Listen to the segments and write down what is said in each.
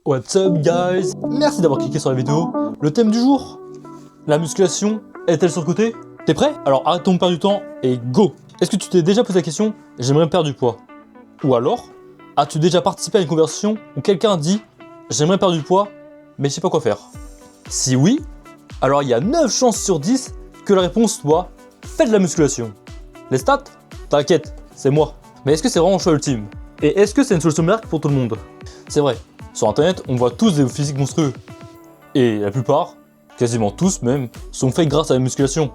What's up guys? Merci d'avoir cliqué sur la vidéo. Le thème du jour, la musculation est-elle surcotée? T'es prêt? Alors arrêtons de perdre du temps et go! Est-ce que tu t'es déjà posé la question, j'aimerais perdre du poids? Ou alors, as-tu déjà participé à une conversation où quelqu'un dit, j'aimerais perdre du poids, mais je sais pas quoi faire? Si oui, alors il y a 9 chances sur 10 que la réponse soit, faites de la musculation. Les stats? T'inquiète, c'est moi. Mais est-ce que c'est vraiment le choix ultime? Et est-ce que c'est une solution miracle pour tout le monde? C'est vrai, sur internet, on voit tous des physiques monstrueux. Et la plupart, quasiment tous même, sont faits grâce à la musculation.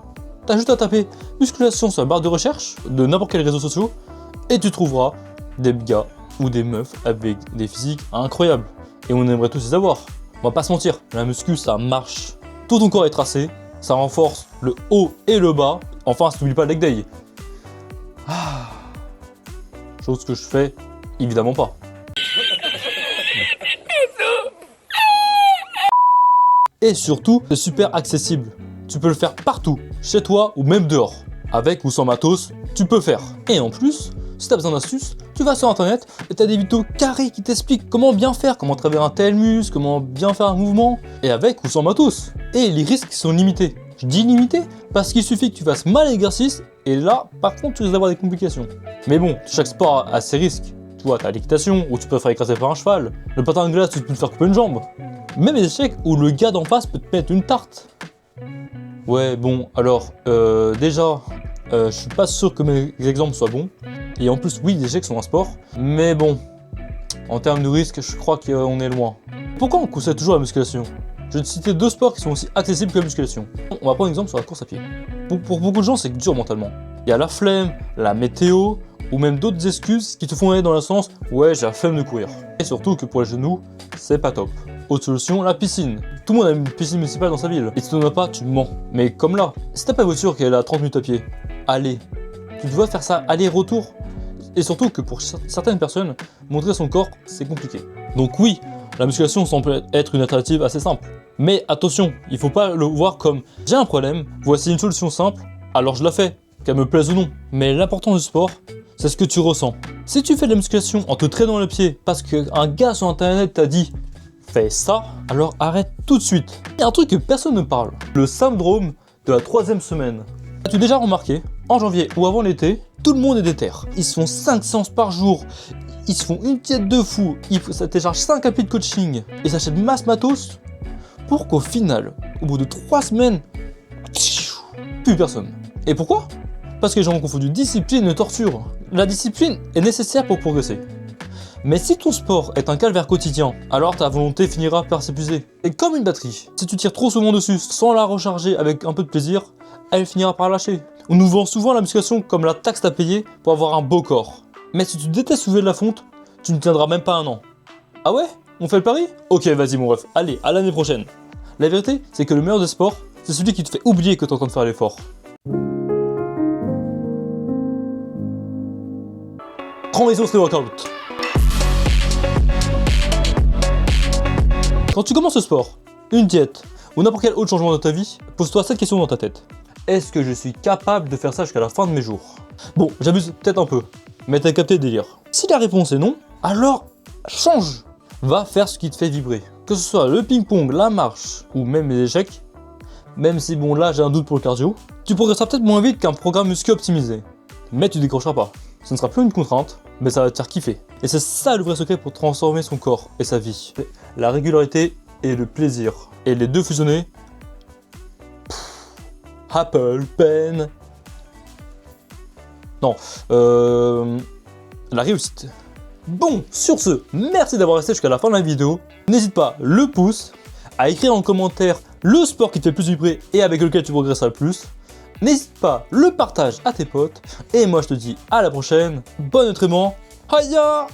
T'as juste à taper musculation sur la barre de recherche de n'importe quel réseau social et tu trouveras des gars ou des meufs avec des physiques incroyables. Et on aimerait tous les avoir. On va pas se mentir, la muscu ça marche. Tout ton corps est tracé, ça renforce le haut et le bas. Enfin, si t'oublies pas le leg day. Chose que je fais évidemment pas. Et surtout, c'est super accessible. Tu peux le faire partout, chez toi ou même dehors. Avec ou sans matos, tu peux faire. Et en plus, si tu as besoin d'astuces, tu vas sur internet et tu as des vidéos carrées qui t'expliquent comment bien faire, comment travailler un tel muscle, comment bien faire un mouvement, et avec ou sans matos. Et les risques sont limités. Je dis limités parce qu'il suffit que tu fasses mal l'exercice et là, par contre, tu risques d'avoir des complications. Mais bon, chaque sport a ses risques. Tu vois, t'as l'équitation où tu peux te faire écraser par un cheval, le patin de glace où tu peux te faire couper une jambe. Même les échecs où le gars d'en face peut te mettre une tarte. Ouais, bon, alors, déjà, je suis pas sûr que mes exemples soient bons. Et en plus, oui, les échecs sont un sport. Mais bon, en termes de risque, je crois qu'on est loin. Pourquoi on conseille toujours la musculation? Je vais te citer 2 sports qui sont aussi accessibles que la musculation. On va prendre un exemple sur la course à pied. Pour beaucoup de gens, c'est dur mentalement. Il y a la flemme, la météo, ou même d'autres excuses qui te font aller dans le sens « ouais, j'ai la flemme de courir ». Et surtout que pour les genoux, c'est pas top. Autre solution, la piscine. Tout le monde a une piscine municipale dans sa ville. Et si tu n'en as pas, tu mens. Mais comme là, si t'as pas une voiture qui est à 30 minutes à pied, allez. Tu dois faire ça aller-retour. Et surtout que pour certaines personnes, montrer son corps, c'est compliqué. Donc oui, la musculation semble être une alternative assez simple. Mais attention, il faut pas le voir comme « j'ai un problème, voici une solution simple, alors je la fais, qu'elle me plaise ou non ». Mais l'important du sport, c'est ce que tu ressens. Si tu fais de la musculation en te traînant le pied parce qu'un gars sur internet t'a dit « fais ça », alors arrête tout de suite. Il y a un truc que personne ne parle, le syndrome de la 3e semaine. As-tu déjà remarqué, en janvier ou avant l'été, tout le monde est déter. Ils se font 5 séances par jour, ils se font une diète de fou, ils téléchargent 5 applis de coaching et s'achètent masse matos pour qu'au final, au bout de 3 semaines, plus personne. Et pourquoi? Parce que les gens ont confondu discipline et torture. La discipline est nécessaire pour progresser. Mais si ton sport est un calvaire quotidien, alors ta volonté finira par s'épuiser. Et comme une batterie, si tu tires trop souvent dessus sans la recharger avec un peu de plaisir, elle finira par lâcher. On nous vend souvent la musculation comme la taxe à payer pour avoir un beau corps. Mais si tu détestes soulever de la fonte, tu ne tiendras même pas un an. Ah ouais? On fait le pari? Ok, vas-y mon ref, allez, à l'année prochaine. La vérité, c'est que le meilleur des sports, c'est celui qui te fait oublier que tu es en train de faire l'effort. Transition slow workout. Quand tu commences le sport, une diète ou n'importe quel autre changement de ta vie, pose-toi cette question dans ta tête. Est-ce que je suis capable de faire ça jusqu'à la fin de mes jours? Bon, j'abuse peut-être un peu, mais t'as capté le délire. Si la réponse est non, alors change. Va faire ce qui te fait vibrer. Que ce soit le ping-pong, la marche ou même les échecs, même si bon là j'ai un doute pour le cardio, tu progresseras peut-être moins vite qu'un programme muscu optimisé. Mais tu décrocheras pas. Ce ne sera plus une contrainte, mais ça va te faire kiffer. Et c'est ça le vrai secret pour transformer son corps et sa vie. La régularité et le plaisir. Et les deux fusionnés, Apple Pen. Non, la réussite. Bon, sur ce, merci d'avoir resté jusqu'à la fin de la vidéo. N'hésite pas, le pouce, à écrire en commentaire le sport qui te fait le plus vibrer et avec lequel tu progresseras le plus. N'hésite pas, le partage à tes potes. Et moi je te dis à la prochaine, bon entraînement, Hiya!